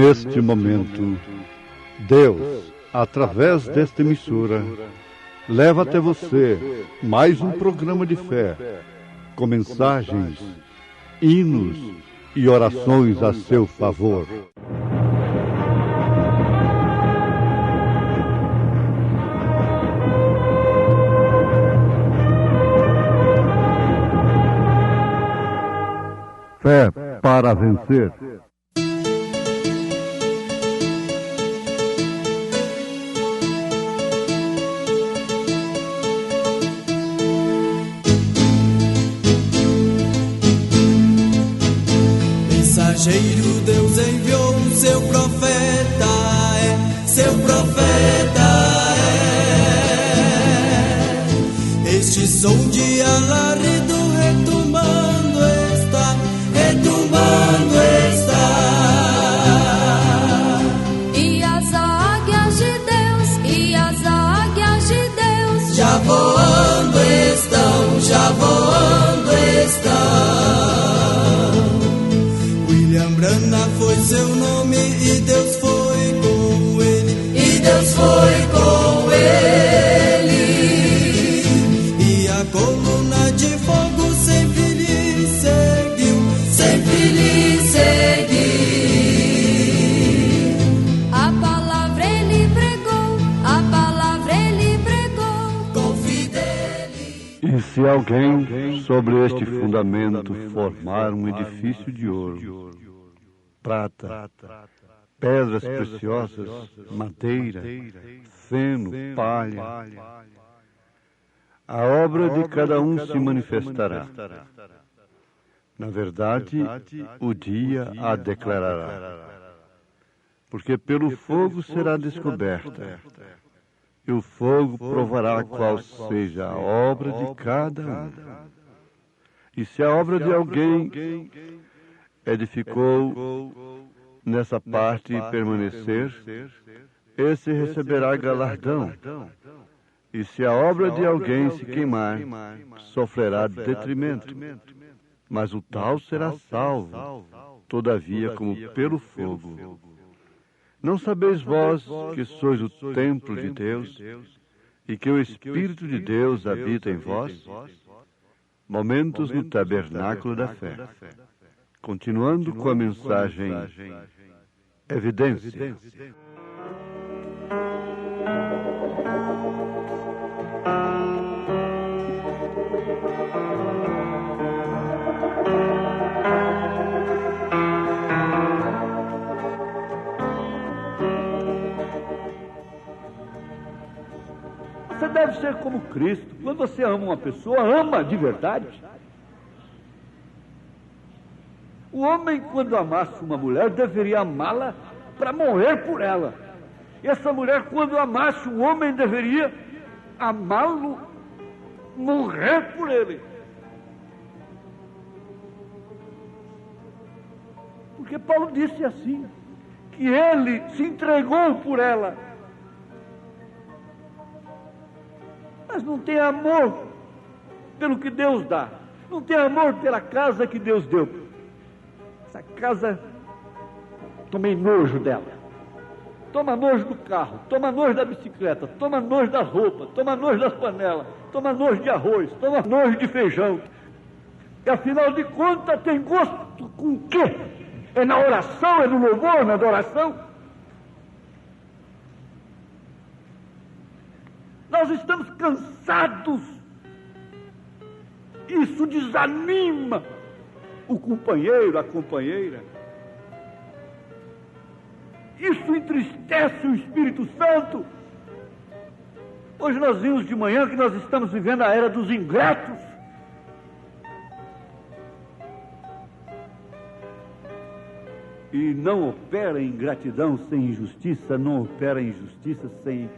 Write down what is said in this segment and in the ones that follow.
neste momento, Deus, através desta emissora, leva até você mais um programa de fé, com mensagens, hinos e orações a seu favor. Fé para vencer. Mensageiro, Deus enviou o seu profeta, seu profeta Este som de alarido retumbando está. E as águias de Deus, já voando estão. William Branham foi seu nome e Deus foi com ele. E a coluna de fogo sempre lhe seguiu. A palavra ele pregou, confie dele. E se alguém sobre este fundamento formar um edifício de ouro, prata, pedras preciosas, madeira, feno, palha, a obra de cada um se manifestará. Na verdade, o dia a declarará. Porque pelo fogo será descoberta, e o fogo provará qual seja a obra de cada um. E se a obra de alguém edificou nessa parte e permanecer, esse receberá galardão. E se a obra de alguém se queimar, sofrerá detrimento. Mas o tal será salvo, todavia como pelo fogo. Não sabeis vós que sois o templo de Deus e que o Espírito de Deus habita em vós? Momentos no tabernáculo da fé. Continuando com a mensagem Evidência. Você deve ser como Cristo. Quando você ama uma pessoa, ama de verdade. O homem, quando amasse uma mulher, deveria amá-la para morrer por ela. E essa mulher, quando amasse um homem, deveria amá-lo, morrer por ele. Porque Paulo disse assim, que ele se entregou por ela. Mas não tem amor pelo que Deus dá. Não tem amor pela casa que Deus deu. Essa casa, tomei nojo dela. Toma nojo do carro, toma nojo da bicicleta, toma nojo das roupas, toma nojo das panelas, toma nojo de arroz, toma nojo de feijão. E afinal de contas tem gosto com o quê? É na oração, é no louvor, na adoração? Nós estamos cansados. Isso desanima o companheiro, a companheira. Isso entristece o Espírito Santo. Hoje nós vimos de manhã que nós estamos vivendo a era dos ingratos. E não opera ingratidão sem injustiça, não opera injustiça sem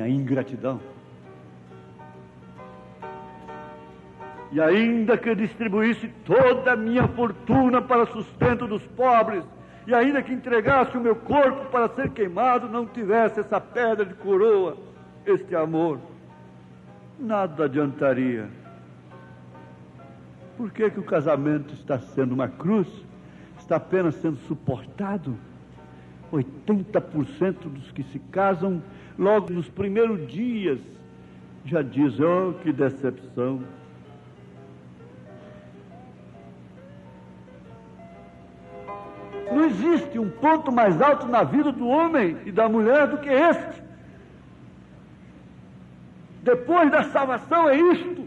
a ingratidão. E ainda que eu distribuísse toda a minha fortuna para sustento dos pobres, e ainda que entregasse o meu corpo para ser queimado, não tivesse essa pedra de coroa, este amor, nada adiantaria. Por que o casamento está sendo uma cruz? Está apenas sendo suportado? 80% dos que se casam, logo nos primeiros dias, já dizem: oh, que decepção. Não existe um ponto mais alto na vida do homem e da mulher do que este. Depois da salvação é isto.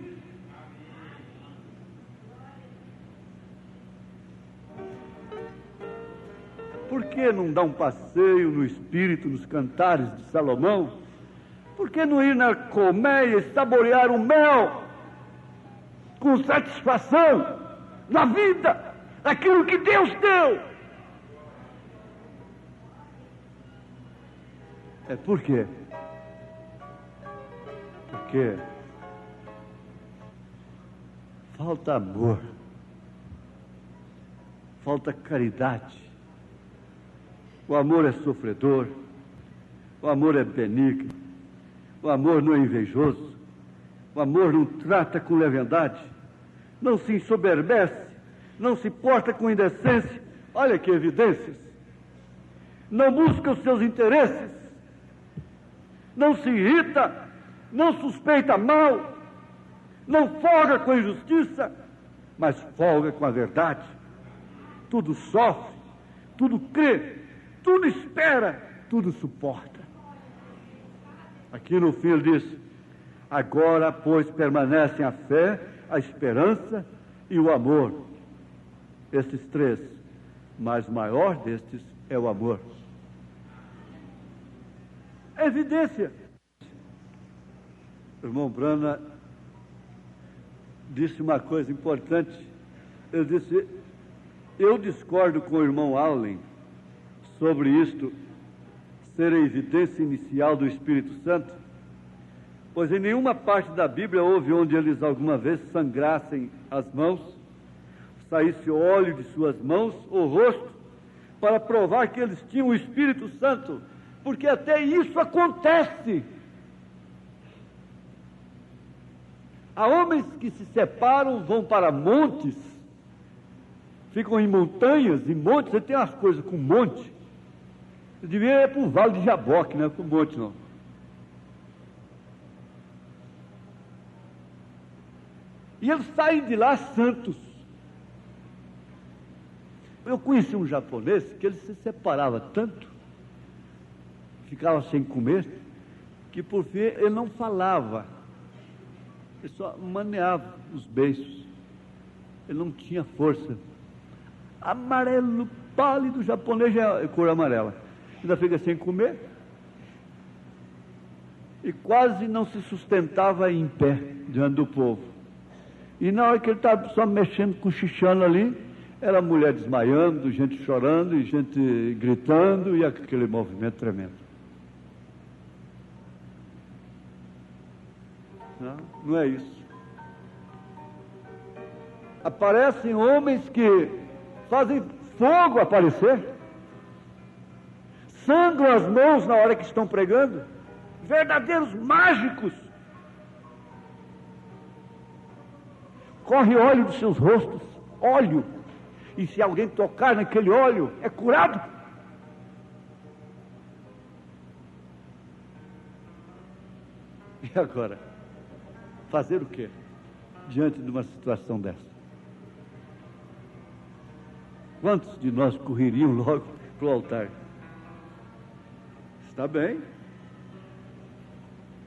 Por que não dar um passeio no espírito, nos cantares de Salomão? Por que não ir na colmeia e saborear o mel com satisfação na vida, daquilo que Deus deu? É por quê? Porque falta amor, falta caridade. O amor é sofredor, o amor é benigno, o amor não é invejoso, o amor não trata com leviandade, não se ensoberbece, não se porta com indecência. Olha que evidências! Não busca os seus interesses, não se irrita, não suspeita mal, não folga com a injustiça, mas folga com a verdade. Tudo sofre, tudo crê, tudo espera, tudo suporta. Aqui no fim ele diz: agora, pois, permanecem a fé, a esperança e o amor. Estes três, mas o maior destes é o amor. É evidência. O irmão Brana disse uma coisa importante. Ele disse: eu discordo com o irmão Allen sobre isto ser a evidência inicial do Espírito Santo, pois em nenhuma parte da Bíblia houve onde eles alguma vez sangrassem as mãos, saísse óleo de suas mãos ou rosto, para provar que eles tinham o Espírito Santo, porque até isso acontece. Há homens que se separam, vão para montes, ficam em montanhas, em montes. Você tem umas coisas com monte. Eu devia ir para o Vale de Jaboque, não é para o monte, não. E eles saem de lá santos. Eu conheci um japonês que ele se separava tanto, ficava sem comer, que por fim ele não falava. Ele só maneava os beiços. Ele não tinha força. Amarelo, pálido, japonês já é cor amarela. Ainda fica sem comer. E quase não se sustentava em pé diante do povo. E na hora que ele estava só mexendo, cochichando ali, era mulher desmaiando, gente chorando e gente gritando, e aquele movimento tremendo. Não é isso. Aparecem homens que fazem fogo aparecer, sangram as mãos na hora que estão pregando, verdadeiros mágicos. Corre óleo dos seus rostos, óleo, e se alguém tocar naquele óleo, é curado. E agora? Fazer o quê diante de uma situação dessa? Quantos de nós correriam logo para o altar? Está bem,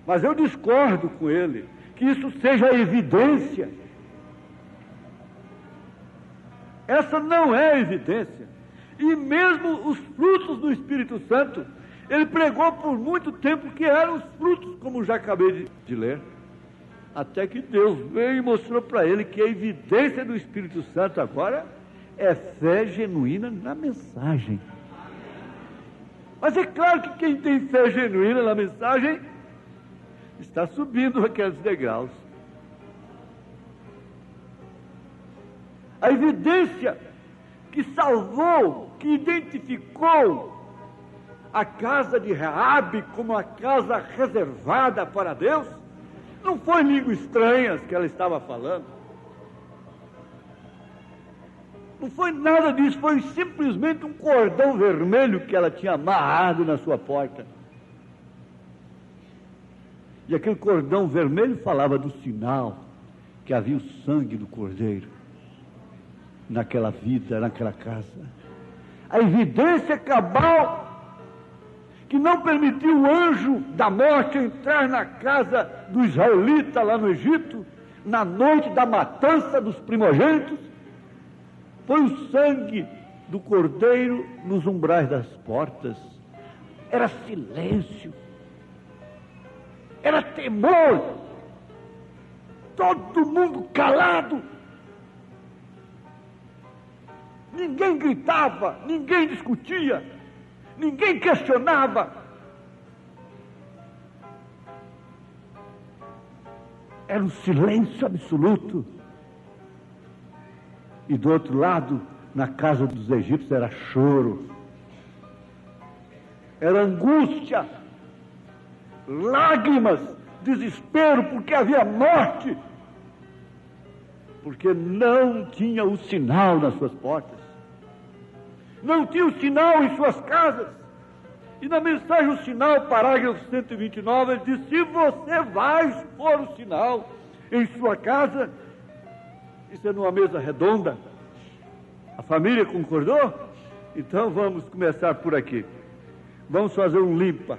mas eu discordo com ele que isso seja a evidência. Essa não é a evidência. E mesmo os frutos do Espírito Santo, ele pregou por muito tempo que eram os frutos, como já acabei de ler. Até que Deus veio e mostrou para ele que a evidência do Espírito Santo agora é fé genuína na mensagem. Mas é claro que quem tem fé genuína na mensagem está subindo aqueles degraus. A evidência que salvou, que identificou a casa de Raabe como a casa reservada para Deus, não foi línguas estranhas que ela estava falando. Não foi nada disso, foi simplesmente um cordão vermelho que ela tinha amarrado na sua porta. E aquele cordão vermelho falava do sinal que havia o sangue do Cordeiro naquela vida, naquela casa. A evidência cabal que não permitiu o anjo da morte entrar na casa do israelita lá no Egito, na noite da matança dos primogênitos, foi o sangue do Cordeiro nos umbrais das portas. Era silêncio, era temor, todo mundo calado. Ninguém gritava, ninguém discutia, ninguém questionava. Era um silêncio absoluto. E do outro lado, na casa dos egípcios, era choro, era angústia, lágrimas, desespero, porque havia morte, porque não tinha o sinal nas suas portas, não tinha o sinal em suas casas. E na mensagem o sinal, parágrafo 129, ele diz: se você vai expor o sinal em sua casa, isso é numa mesa redonda, a família concordou? Então vamos começar por aqui, vamos fazer um limpa.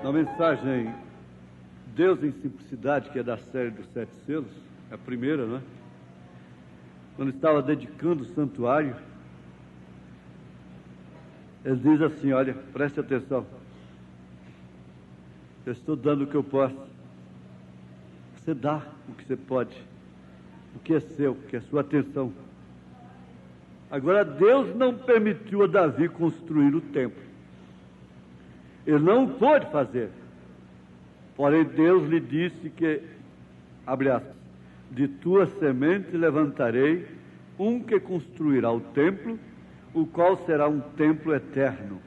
Na mensagem Deus em Simplicidade, que é da série dos 7 selos, é a primeira, né? Quando estava dedicando o santuário, ele diz assim: olha, preste atenção, eu estou dando o que eu posso, você dá o que você pode, o que é seu, que é sua atenção. Agora, Deus não permitiu a Davi construir o templo, ele não pôde fazer. Porém, Deus lhe disse que, abre aspas, de tua semente levantarei um que construirá o templo, o qual será um templo eterno.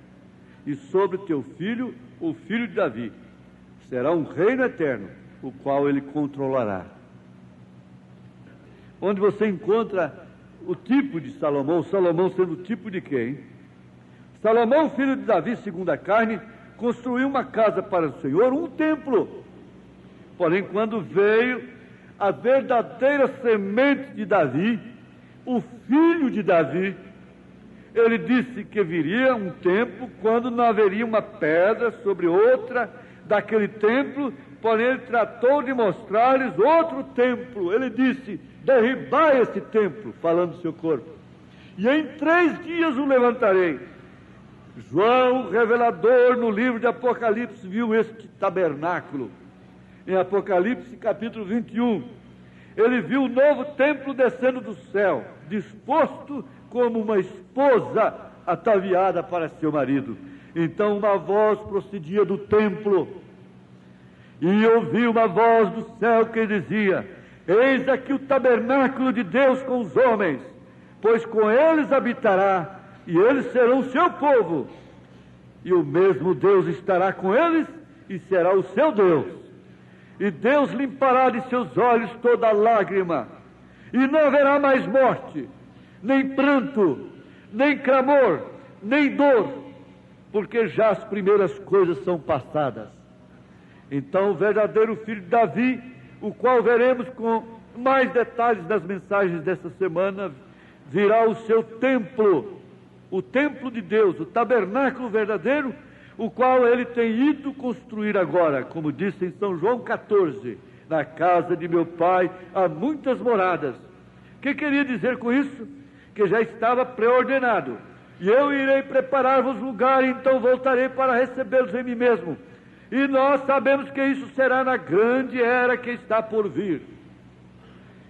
E sobre teu filho, o filho de Davi, será um reino eterno, o qual ele controlará. Onde você encontra o tipo de Salomão, Salomão sendo o tipo de quem? Salomão, filho de Davi, segundo a carne, construiu uma casa para o Senhor, um templo. Porém, quando veio a verdadeira semente de Davi, o filho de Davi, ele disse que viria um tempo quando não haveria uma pedra sobre outra daquele templo, porém ele tratou de mostrar-lhes outro templo. Ele disse: derribai esse templo, falando do seu corpo, e em 3 dias o levantarei. João, revelador, no livro de Apocalipse, viu este tabernáculo. Em Apocalipse, capítulo 21, ele viu o novo templo descendo do céu, disposto como uma esposa ataviada para seu marido. Então uma voz procedia do templo, e ouvi uma voz do céu que dizia: eis aqui o tabernáculo de Deus com os homens, pois com eles habitará, e eles serão o seu povo, e o mesmo Deus estará com eles, e será o seu Deus. E Deus limpará de seus olhos toda lágrima, e não haverá mais morte, nem pranto, nem clamor, nem dor, porque já as primeiras coisas são passadas. Então o verdadeiro filho de Davi, o qual veremos com mais detalhes nas mensagens desta semana, virá o seu templo, o templo de Deus, o tabernáculo verdadeiro, o qual ele tem ido construir agora, como disse em São João 14, na casa de meu pai há muitas moradas. O que queria dizer com isso? Que já estava preordenado, e eu irei preparar-vos lugar, e então voltarei para recebê-los em mim mesmo. E nós sabemos que isso será na grande era que está por vir.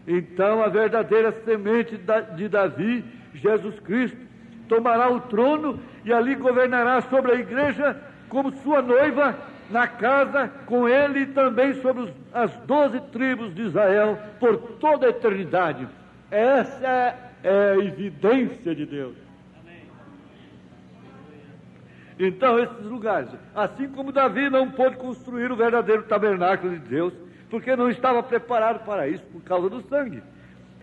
Então a verdadeira semente de Davi, Jesus Cristo, tomará o trono e ali governará sobre a igreja como sua noiva, na casa com ele, e também sobre as 12 tribos de Israel por toda a eternidade. Essa é a evidência de Deus. Então, esses lugares, assim como Davi não pôde construir o verdadeiro tabernáculo de Deus, porque não estava preparado para isso por causa do sangue.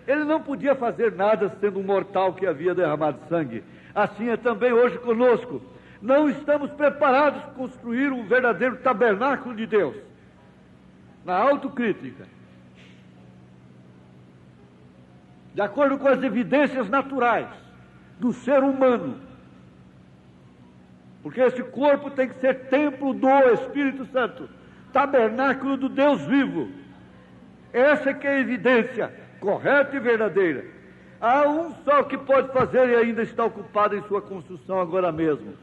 Ele não podia fazer nada sendo um mortal que havia derramado sangue. Assim é também hoje conosco. Não estamos preparados para construir um verdadeiro tabernáculo de Deus. Na autocrítica, de acordo com as evidências naturais do ser humano, porque esse corpo tem que ser templo do Espírito Santo, tabernáculo do Deus vivo. Essa é que é a evidência correta e verdadeira. Há um só que pode fazer e ainda está ocupado em sua construção agora mesmo.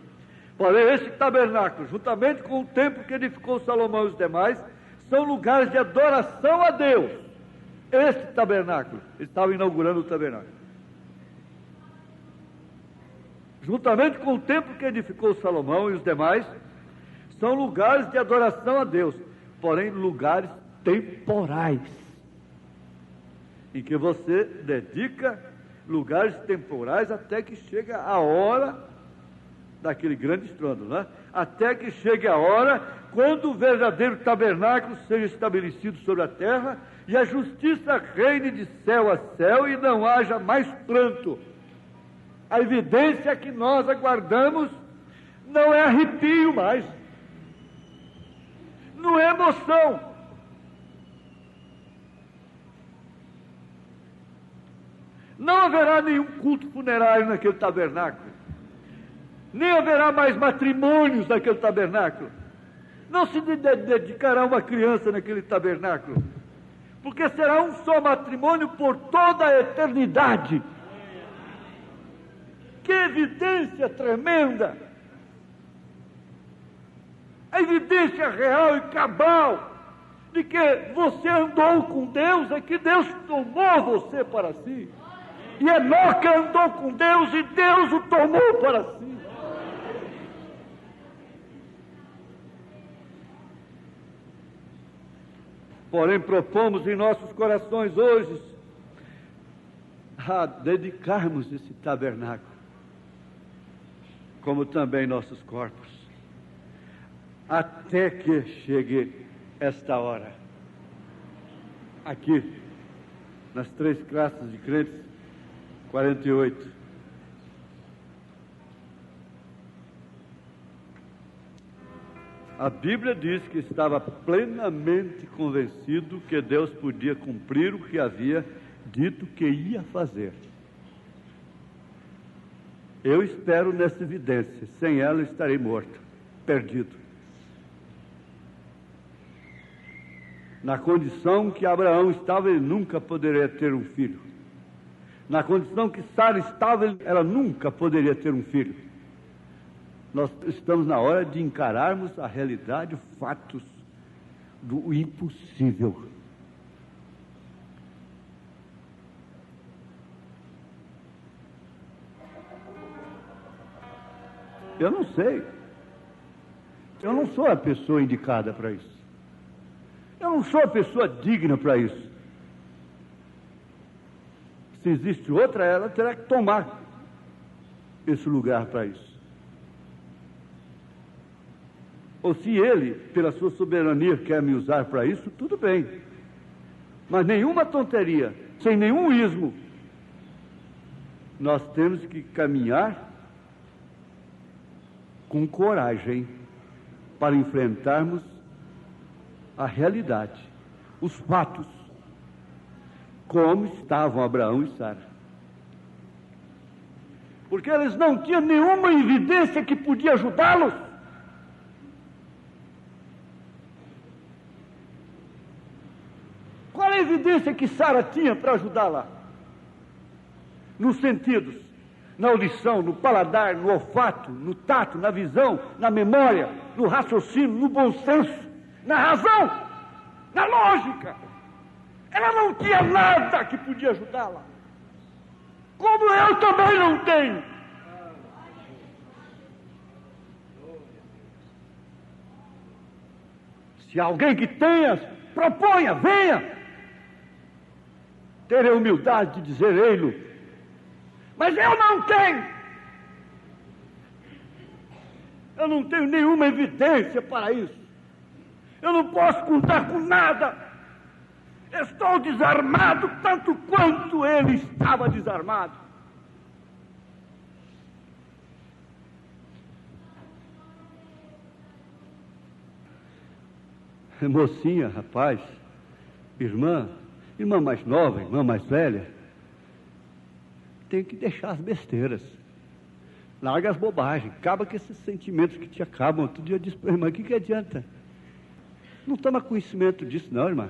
Porém, esse tabernáculo, juntamente com o templo que edificou Salomão e os demais, são lugares de adoração a Deus. Esse tabernáculo, estava inaugurando o tabernáculo. Juntamente com o templo que edificou Salomão e os demais, são lugares de adoração a Deus, porém lugares temporais, em que você dedica lugares temporais até que chega a hora daquele grande estrondo, né? Até que chegue a hora quando o verdadeiro tabernáculo seja estabelecido sobre a terra e a justiça reine de céu a céu e não haja mais pranto. A evidência que nós aguardamos não é arrepio mais, não é emoção. Não haverá nenhum culto funerário naquele tabernáculo, nem haverá mais matrimônios naquele tabernáculo, não se dedicará uma criança naquele tabernáculo, porque será um só matrimônio por toda a eternidade. Que evidência tremenda! A evidência real e cabal de que você andou com Deus é que Deus tomou você para si. E Enoque andou com Deus e Deus o tomou para si. Porém, propomos em nossos corações hoje a dedicarmos esse tabernáculo, como também nossos corpos, até que chegue esta hora. Aqui, nas 3 classes de crentes, 48. A Bíblia diz que estava plenamente convencido que Deus podia cumprir o que havia dito que ia fazer. Eu espero nessa evidência, sem ela estarei morto, perdido. Na condição que Abraão estava, ele nunca poderia ter um filho. Na condição que Sara estava, ela nunca poderia ter um filho. Nós estamos na hora de encararmos a realidade, os fatos do impossível. Eu não sei. Eu não sou a pessoa indicada para isso. Eu não sou a pessoa digna para isso. Se existe outra, ela terá que tomar esse lugar para isso. Ou se ele, pela sua soberania, quer me usar para isso, tudo bem. Mas nenhuma tonteria, sem nenhum ismo. Nós temos que caminhar com coragem para enfrentarmos a realidade, os fatos, como estavam Abraão e Sara. Porque eles não tinham nenhuma evidência que podia ajudá-los. Qual é a evidência que Sara tinha para ajudá-la? Nos sentidos, na audição, no paladar, no olfato, no tato, na visão, na memória, no raciocínio, no bom senso, na razão, na lógica. Ela não tinha nada que podia ajudá-la. Como eu também não tenho. Se alguém que tenha, proponha, venha. Ter a humildade de dizer ei-lo. Mas eu não tenho. Eu não tenho nenhuma evidência para isso. Eu não posso contar com nada. Estou desarmado tanto quanto ele estava desarmado. Mocinha, rapaz, irmã mais nova, irmã mais velha, tem que deixar as besteiras. Larga as bobagens, acaba com esses sentimentos que te acabam. Outro dia eu disse para a irmã, o que adianta? Não toma conhecimento disso não, irmã.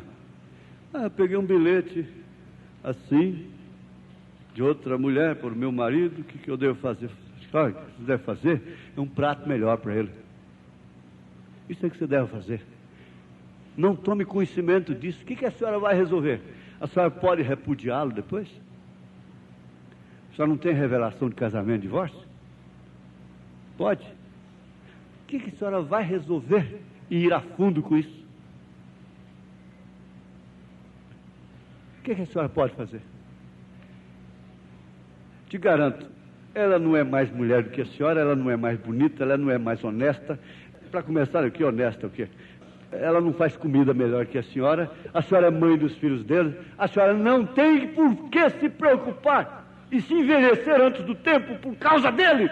Eu peguei um bilhete assim, de outra mulher, para o meu marido, o que eu devo fazer? Olha, o que você deve fazer é um prato melhor para ele. Isso é o que você deve fazer. Não tome conhecimento disso. O que a senhora vai resolver? A senhora pode repudiá-lo depois? A senhora não tem revelação de casamento e divórcio? Pode. O que a senhora vai resolver e ir a fundo com isso? O que a senhora pode fazer? Te garanto, ela não é mais mulher do que a senhora, ela não é mais bonita, ela não é mais honesta. Para começar aqui, honesta o quê? Ela não faz comida melhor que a senhora é mãe dos filhos dele, a senhora não tem por que se preocupar e se envelhecer antes do tempo por causa dele.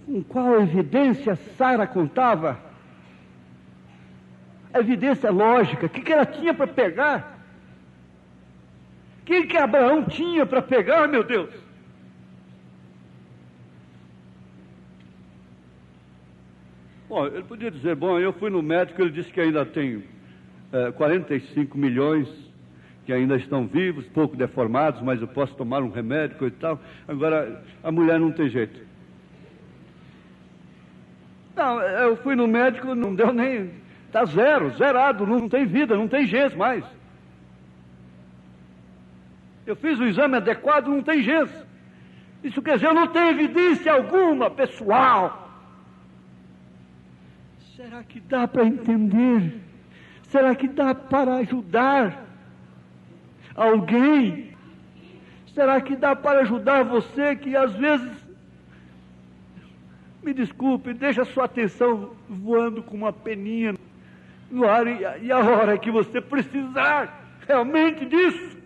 Com qual evidência Sara contava? A evidência lógica. O que ela tinha para pegar? O que Abraão tinha para pegar, meu Deus? Bom, ele podia dizer, eu fui no médico, ele disse que ainda tem 45 milhões que ainda estão vivos, pouco deformados, mas eu posso tomar um remédio e tal. Agora, a mulher não tem jeito. Não, eu fui no médico, não deu nem... Está zerado, não tem vida, não tem genes mais. Eu fiz o exame adequado, não tem genes. Isso quer dizer, eu não tenho evidência alguma, pessoal. Será que dá para entender? Será que dá para ajudar alguém? Será que dá para ajudar você que às vezes... Me desculpe, deixa a sua atenção voando com uma peninha no ar e a hora que você precisar realmente disso.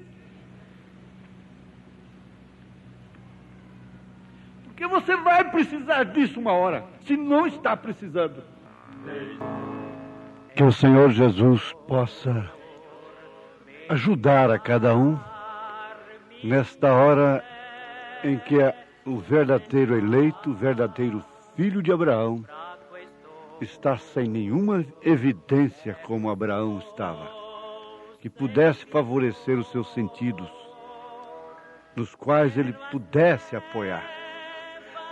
Porque você vai precisar disso uma hora, se não está precisando. Que o Senhor Jesus possa ajudar a cada um nesta hora em que o verdadeiro eleito, o verdadeiro filho de Abraão, está sem nenhuma evidência como Abraão estava, que pudesse favorecer os seus sentidos, nos quais ele pudesse apoiar.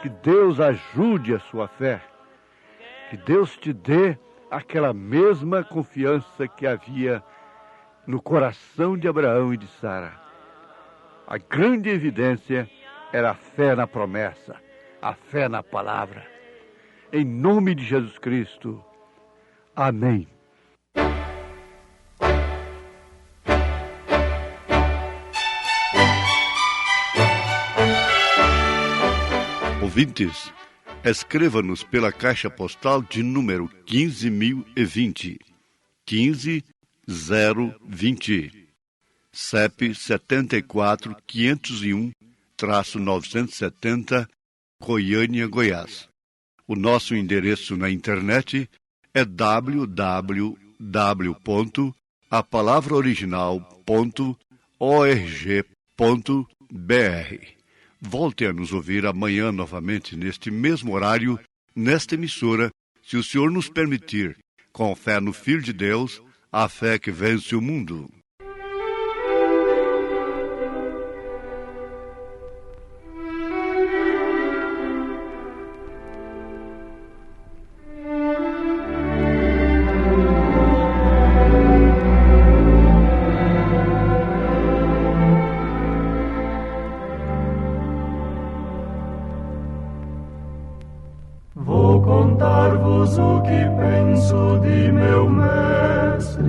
Que Deus ajude a sua fé, que Deus te dê aquela mesma confiança que havia no coração de Abraão e de Sara. A grande evidência era a fé na promessa, a fé na palavra. Em nome de Jesus Cristo. Amém. Ouvintes, escreva-nos pela caixa postal de número 15.020, 15020, CEP 74.501-970, Goiânia, Goiás. O nosso endereço na internet é www.apalavraoriginal.org.br. Volte a nos ouvir amanhã novamente neste mesmo horário, nesta emissora, se o Senhor nos permitir, com fé no Filho de Deus, a fé que vence o mundo. Vou contar-vos o que penso de meu mestre.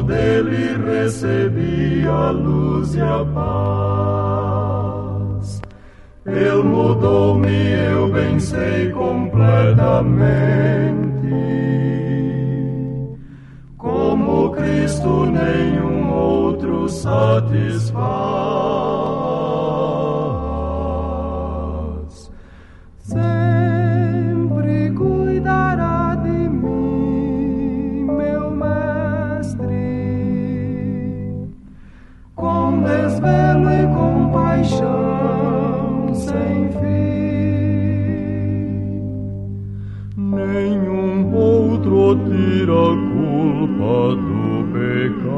dele recebi a luz e a paz. Ele mudou-me, eu bem sei completamente. Como Cristo nenhum outro satisfaz. Sempre cuidará de mim, meu mestre, com desvelo e compaixão sem fim. Nenhum outro tira a culpa do pecado.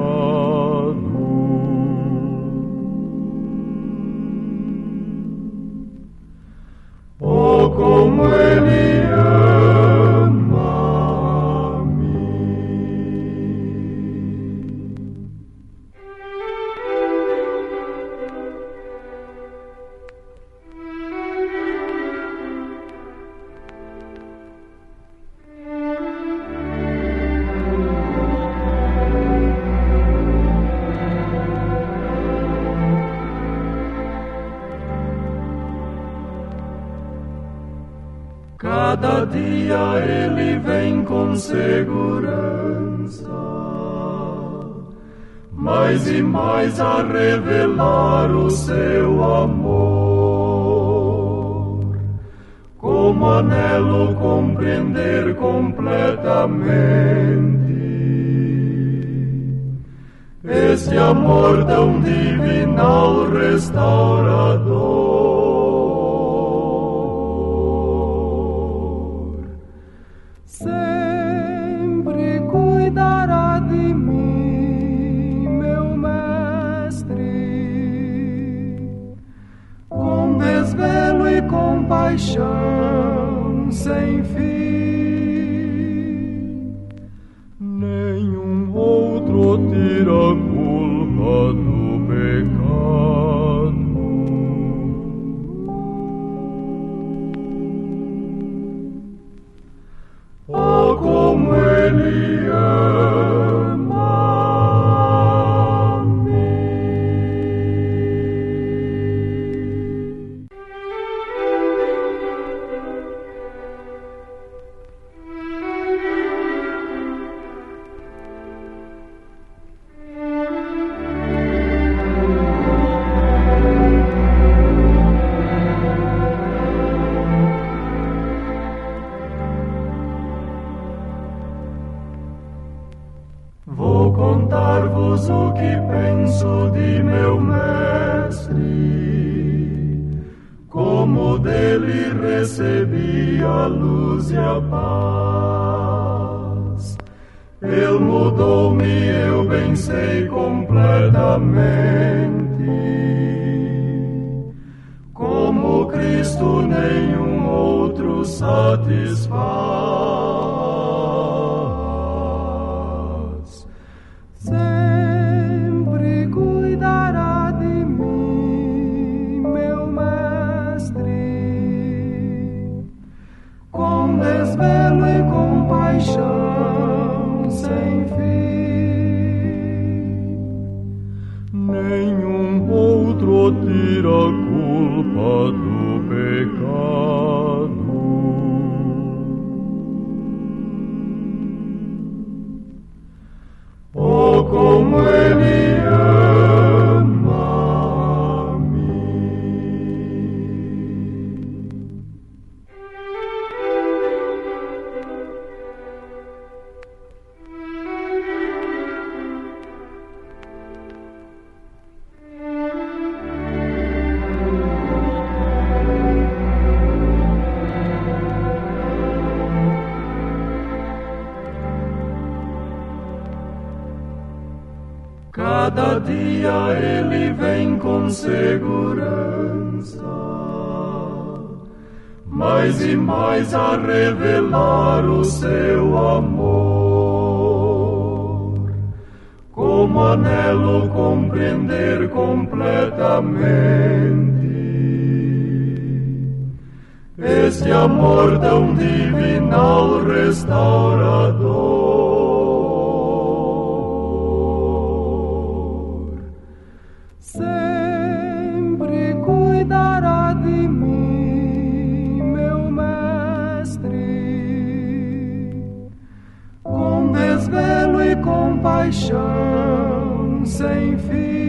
Oh, como Ele ama-me. Cada dia Ele vem com segurança, mais e mais a revelar o seu amor. Como anelo compreender completamente este amor tão divinal restaurador. Sempre cuidará de mim, meu mestre, com desvelo e compaixão sem fim. Nenhum outro tira a culpa do pecado. Oh, como Ele ama-me. Vou contar-vos o que penso de meu mestre, como dele recebi a luz e a paz. Ele mudou-me, eu bem sei completamente. Como Cristo nenhum outro satisfaz. Sempre cuidará de mim, meu mestre, com desvelo e compaixão sem fim. Nenhum outro tira a culpa do pecado. Oh, como Ele ama-me. Cada dia Ele vem com segurança, mais e mais a revelar o seu amor. Como anelo compreender completamente este amor tão divinal restaurador. paixão sem fim.